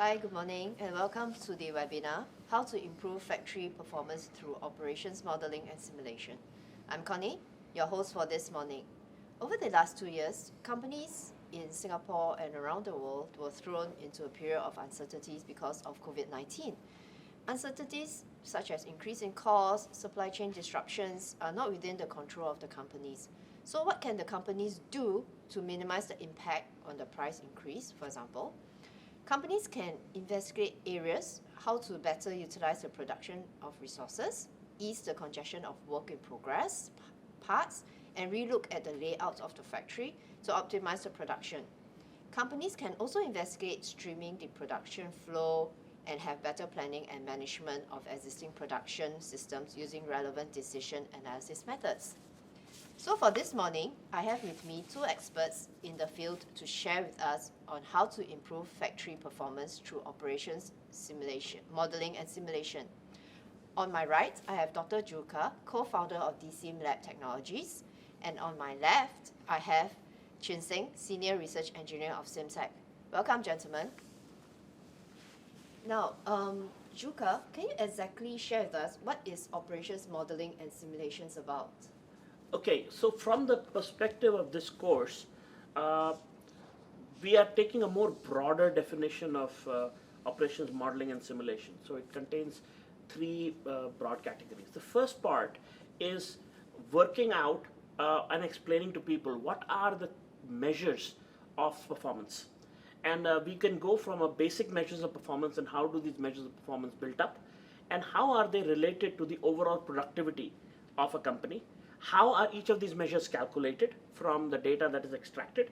Hi, good morning, and welcome to the webinar, How to Improve Factory Performance Through Operations Modeling and Simulation. I'm Connie, your host for this morning. Over the last 2 years, companies in Singapore and around the world were thrown into a period of uncertainties because of COVID-19. Uncertainties such as increase in costs, supply chain disruptions are not within the control of the companies. So what can the companies do to minimize the impact on the price increase, for example? Companies can investigate areas how to better utilize the production of resources, ease the congestion of work in progress parts, and relook at the layout of the factory to optimize the production. Companies can also investigate streamlining the production flow and have better planning and management of existing production systems using relevant decision analysis methods. So for this morning, I have with me two experts in the field to share with us on how to improve factory performance through operations simulation, modeling and simulation. On my right, I have Dr. Julka, co-founder of DCIM Lab Technologies, and on my left, I have Chin Sing, Senior Research Engineer of SimSec. Welcome, gentlemen. Now, Julka, can you exactly share with us what is operations modeling and simulations about? Okay, so from the perspective of this course, we are taking a more broader definition of operations modeling and simulation. So it contains three broad categories. The first part is working out and explaining to people what are the measures of performance. And we can go from a basic measures of performance and how do these measures of performance build up, and how are they related to the overall productivity of a company. How are each of these measures calculated from the data that is extracted,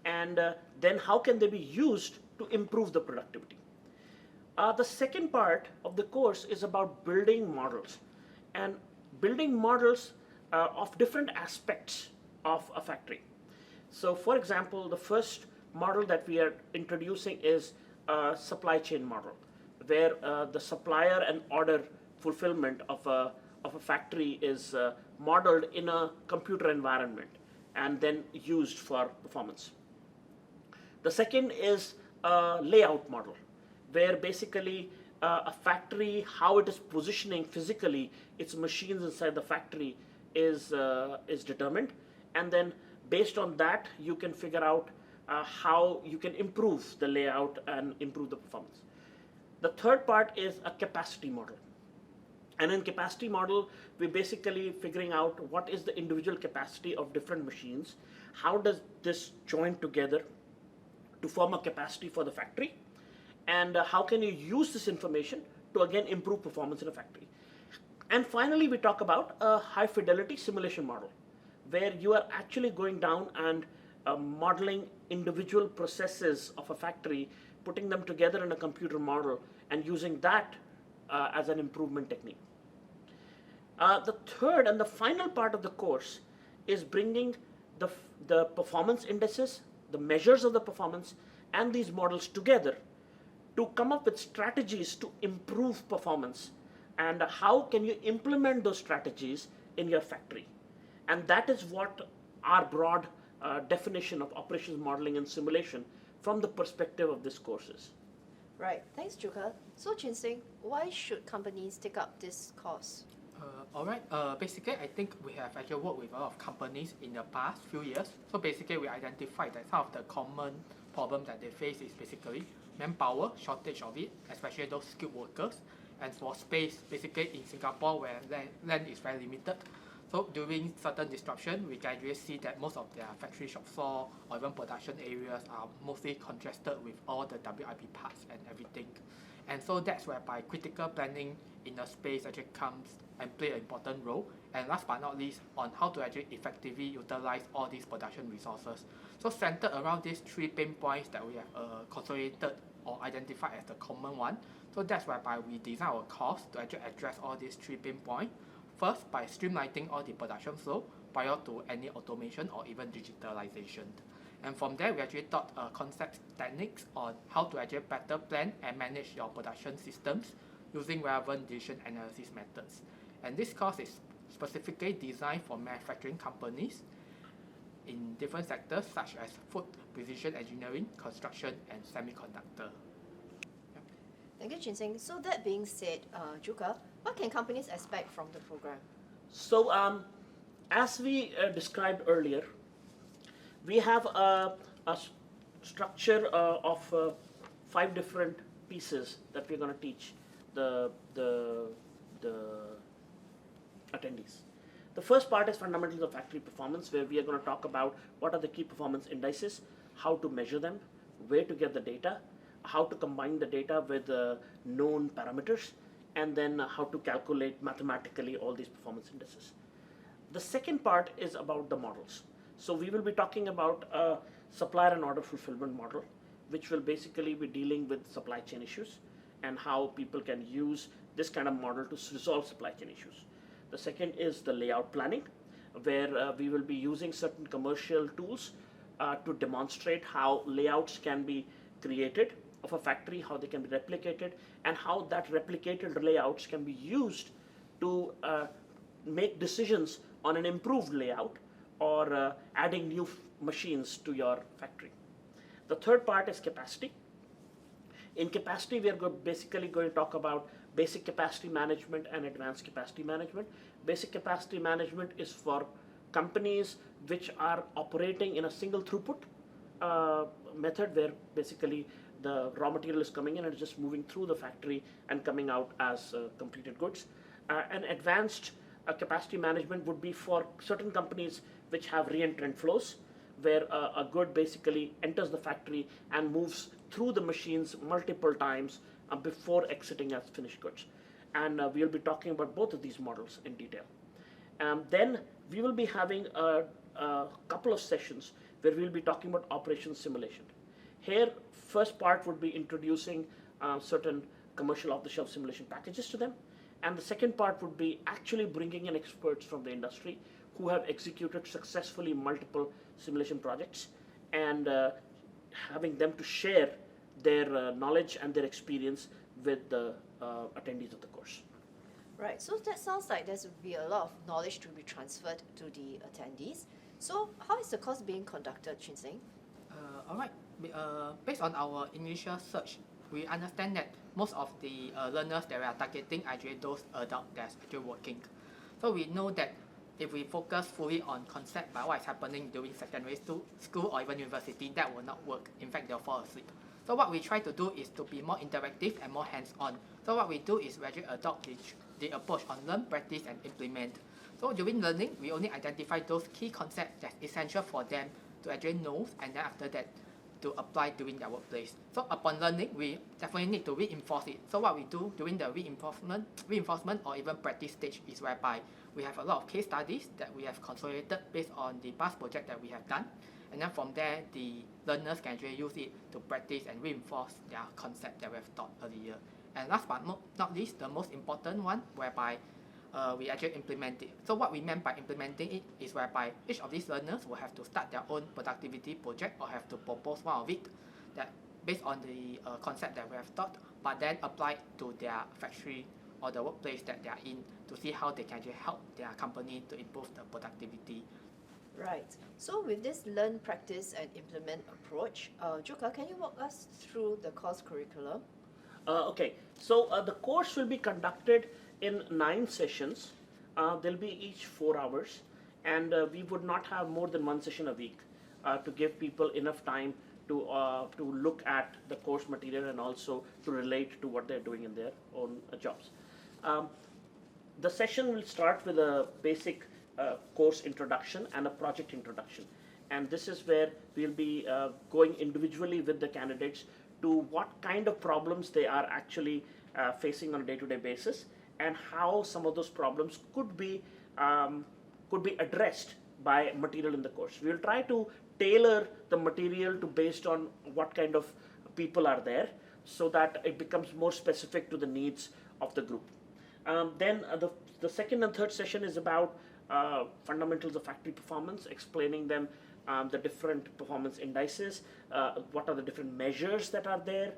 and then how can they be used to improve the productivity. The second part of the course is about building models, and building models of different aspects of a factory. So for example, the first model that we are introducing is a supply chain model, where the supplier and order fulfillment of a factory is modeled in a computer environment and then used for performance. The second is a layout model, where basically a factory, how it is positioning physically its machines inside the factory is determined, and then based on that you can figure out how you can improve the layout and improve the performance. The third part is a capacity model. And in capacity model, we're basically figuring out what is the individual capacity of different machines, how does this join together to form a capacity for the factory, and how can you use this information to again improve performance in a factory. And finally, we talk about a high fidelity simulation model, where you are actually going down and modeling individual processes of a factory, putting them together in a computer model and using that as an improvement technique. The third and the final part of the course is bringing the performance indices, the measures of the performance, and these models together to come up with strategies to improve performance, and how can you implement those strategies in your factory. And that is what our broad definition of operations modeling and simulation from the perspective of this course is. Right, thanks, Julka. So, Chin Sing, why should companies take up this course? Alright, basically I think we have actually worked with a lot of companies in the past few years. So basically we identified that some of the common problems that they face is basically manpower, shortage of it, especially those skilled workers. And for space, basically in Singapore where land is very limited. So during certain disruption, we gradually see that most of their factory shop floor or even production areas are mostly congested with all the WIP parts and everything. And so that's whereby critical planning in the space actually comes and play an important role. And last but not least, on how to actually effectively utilize all these production resources. So centered around these three pain points that we have consolidated or identified as the common one. So that's whereby we design our course to actually address all these three pain points. First, by streamlining all the production flow prior to any automation or even digitalization. And from there, we actually taught concept techniques on how to actually better plan and manage your production systems using relevant decision analysis methods. And this course is specifically designed for manufacturing companies in different sectors such as food, precision engineering, construction, and semiconductor. Thank you, Chinseng. So that being said, Juka, what can companies expect from the program? So, as we described earlier, we have a structure of 5 different pieces that we're going to teach the attendees. The first part is fundamentals of factory performance, where we are going to talk about what are the key performance indices, how to measure them, where to get the data, how to combine the data with known parameters, and then how to calculate mathematically all these performance indices. The second part is about the models. So we will be talking about a supplier and order fulfillment model, which will basically be dealing with supply chain issues and how people can use this kind of model to resolve supply chain issues. The second is the layout planning, where we will be using certain commercial tools to demonstrate how layouts can be created of a factory, how they can be replicated, and how that replicated layouts can be used to make decisions on an improved layout or adding new machines to your factory. The third part is capacity. In capacity, we are basically going to talk about basic capacity management and advanced capacity management. Basic capacity management is for companies which are operating in a single throughput method, where basically the raw material is coming in and it's just moving through the factory and coming out as completed goods. And advanced capacity management would be for certain companies which have re-entrant flows, where a good basically enters the factory and moves through the machines multiple times before exiting as finished goods. And we'll be talking about both of these models in detail. Then we will be having a couple of sessions where we'll be talking about operations simulation. Here, first part would be introducing certain commercial off-the-shelf simulation packages to them. And the second part would be actually bringing in experts from the industry who have executed successfully multiple simulation projects, and having them to share their knowledge and their experience with the attendees of the course. Right, so that sounds like there's will be a lot of knowledge to be transferred to the attendees. So how is the course being conducted, Chinseng? Alright, based on our initial search, we understand that most of the learners that we are targeting are actually those adults that's actually working. So we know that if we focus fully on concept by what is happening during secondary school or even university, that will not work. In fact, they'll fall asleep. So what we try to do is to be more interactive and more hands-on. So what we do is we actually adopt the approach on learn, practice, and implement. So during learning, we only identify those key concepts that's essential for them to actually know, and then after that, to apply during their workplace. So upon learning, we definitely need to reinforce it. So what we do during the reinforcement or even practice stage is whereby we have a lot of case studies that we have consolidated based on the past project that we have done. And then from there, the learners can actually use it to practice and reinforce their concept that we have taught earlier. And last but not least, the most important one, whereby we actually implement it. So what we meant by implementing it is whereby each of these learners will have to start their own productivity project or have to propose one of it that based on the concept that we have taught, but then apply it to their factory or the workplace that they are in to see how they can actually help their company to improve the productivity. Right, so with this learn, practice, and implement approach, Juka, can you walk us through the course curriculum? Okay, so the course will be conducted in 9 sessions. They'll be each 4 hours, and we would not have more than 1 session a week to give people enough time to look at the course material and also to relate to what they're doing in their own jobs. The session will start with a basic course introduction and a project introduction, and this is where we'll be going individually with the candidates to what kind of problems they are actually facing on a day-to-day basis, and how some of those problems could be addressed by material in the course. We will try to tailor the material to based on what kind of people are there, so that it becomes more specific to the needs of the group. Then the second and third session is about fundamentals of factory performance, explaining them the different performance indices, what are the different measures that are there.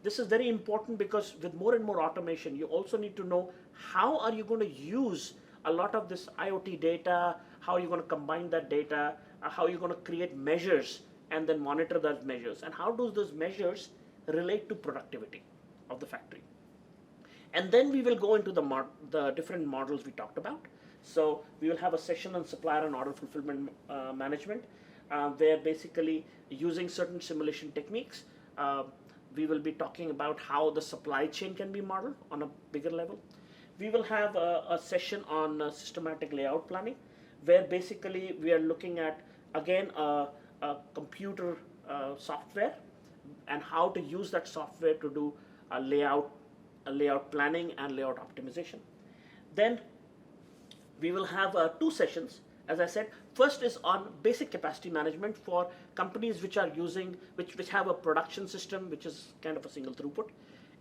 This is very important because with more and more automation, you also need to know how are you going to use a lot of this IoT data, how are you going to combine that data, how are you going to create measures and then monitor those measures, and how do those measures relate to productivity of the factory. And then we will go into the different models we talked about. So we will have a session on supplier and order fulfillment management, where basically using certain simulation techniques, we will be talking about how the supply chain can be modeled on a bigger level. We will have a session on systematic layout planning, where basically we are looking at, again, a computer software and how to use that software to do a layout planning and layout optimization. Then we will have 2 sessions. As I said, first is on basic capacity management for companies which have a production system which is kind of a single throughput,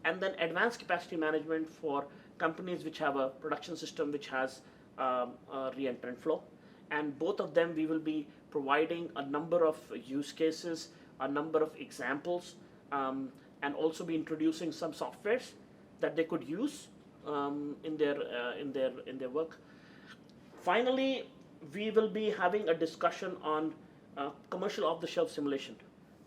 and then advanced capacity management for companies which have a production system which has a re-entrant flow. And both of them we will be providing a number of use cases, a number of examples, and also be introducing some softwares that they could use in their work. Finally, we will be having a discussion on commercial off-the-shelf simulation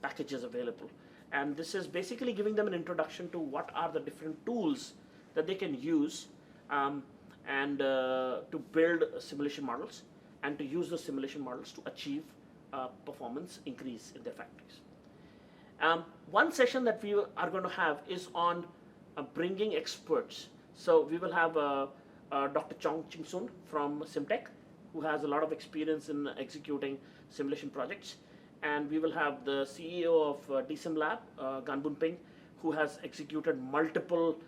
packages available. And this is basically giving them an introduction to what are the different tools that they can use and to build simulation models and to use those simulation models to achieve performance increase in their factories. One session that we are going to have is on bringing experts. So we will have Dr. Chong Ching Soon from Simtech, who has a lot of experience in executing simulation projects. And we will have the CEO of DSIM Lab, Ganbun Ping, who has executed multiple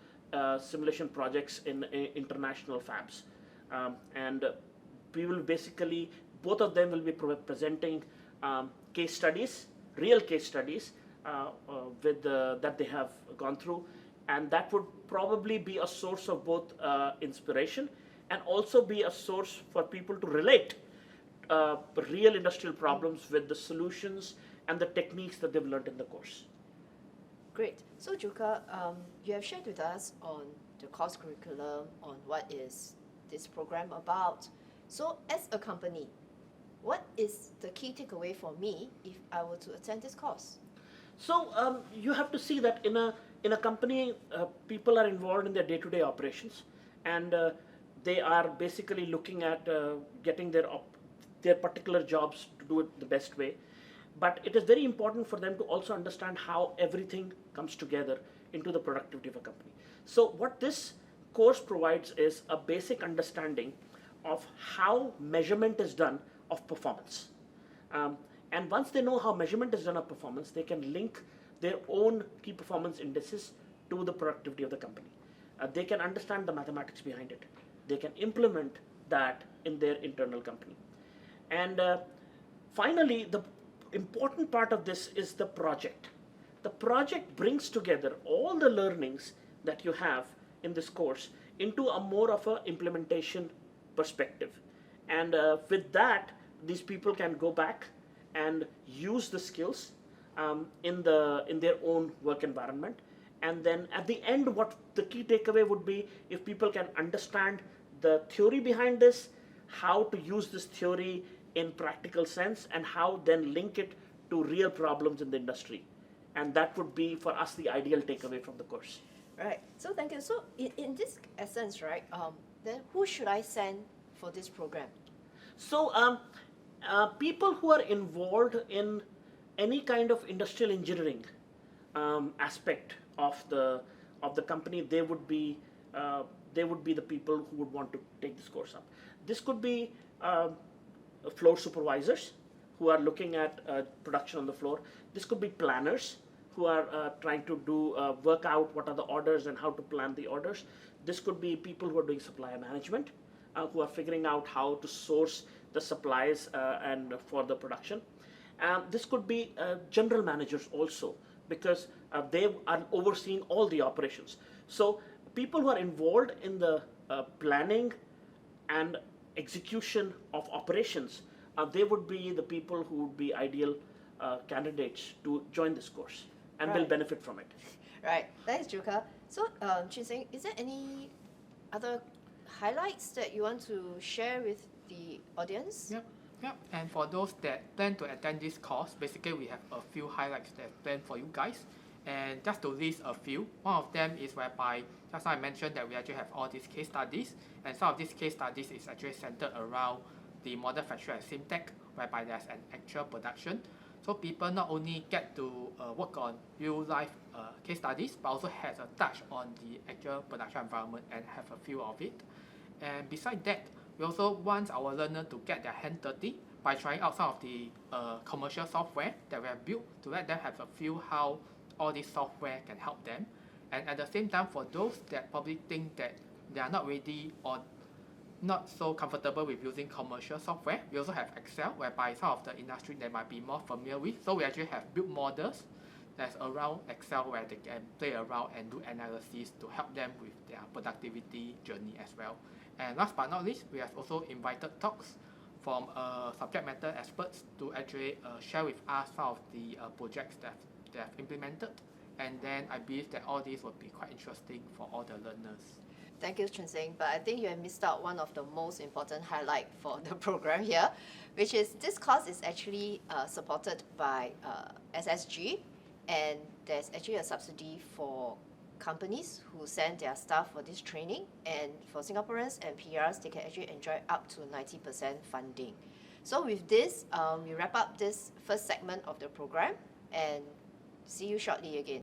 simulation projects in international fabs. And we will basically, both of them will be presenting case studies, real case studies that they have gone through. And that would probably be a source of both inspiration and also be a source for people to relate real industrial problems with the solutions and the techniques that they've learned in the course. Great. So Juka, you have shared with us on the course curriculum, on what is this program about. So as a company, what is the key takeaway for me if I were to attend this course? So you have to see that in a company, people are involved in their day-to-day operations, and they are basically looking at getting their particular jobs to do it the best way. But it is very important for them to also understand how everything comes together into the productivity of a company. So what this course provides is a basic understanding of how measurement is done of performance. And once they know how measurement is done of performance, they can link their own key performance indices to the productivity of the company. They can understand the mathematics behind it. They can implement that in their internal company. And finally, the important part of this is the project. The project brings together all the learnings that you have in this course into a more of an implementation perspective. And with that, these people can go back and use the skills in their own work environment. And then at the end, what the key takeaway would be, if people can understand the theory behind this, how to use this theory in practical sense, and how then link it to real problems in the industry. And that would be, for us, the ideal takeaway from the course. Right. So thank you. So in this essence, right, then who should I send for this program? So people who are involved in any kind of industrial engineering aspect of the company, they would be the people who would want to take this course up. This could be floor supervisors who are looking at production on the floor. This could be planners who are trying to work out what are the orders and how to plan the orders. This could be people who are doing supplier management, who are figuring out how to source the supplies and for the production. This could be general managers also, because they are overseeing all the operations. So people who are involved in the planning and execution of operations, they would be the people who would be ideal candidates to join this course and will benefit from it. Right. Thanks, Juka. So, Chin-Seng, is there any other highlights that you want to share with the audience? Yep. And for those that plan to attend this course, basically we have a few highlights that planned for you guys. And just to list a few, one of them is whereby just now I mentioned that we actually have all these case studies, and some of these case studies is actually centered around the modern factory at SimTech, whereby there's an actual production. So people not only get to work on real life case studies, but also has a touch on the actual production environment and have a feel of it. And besides that, we also want our learner to get their hand dirty by trying out some of the commercial software that we have built to let them have a feel how all this software can help them. And at the same time, for those that probably think that they are not ready or not so comfortable with using commercial software, we also have Excel, whereby some of the industry they might be more familiar with. So we actually have built models that's around Excel where they can play around and do analysis to help them with their productivity journey as well. And last but not least, we have also invited talks from subject matter experts to actually share with us some of the projects that they have implemented. And then I believe that all these will be quite interesting for all the learners. Thank you, Chun Sing. But I think you have missed out one of the most important highlight for the program here, which is this course is actually supported by SSG, and there's actually a subsidy for companies who send their staff for this training, and for Singaporeans and PRs, they can actually enjoy up to 90% funding. So with this, we wrap up this first segment of the program, and see you shortly again.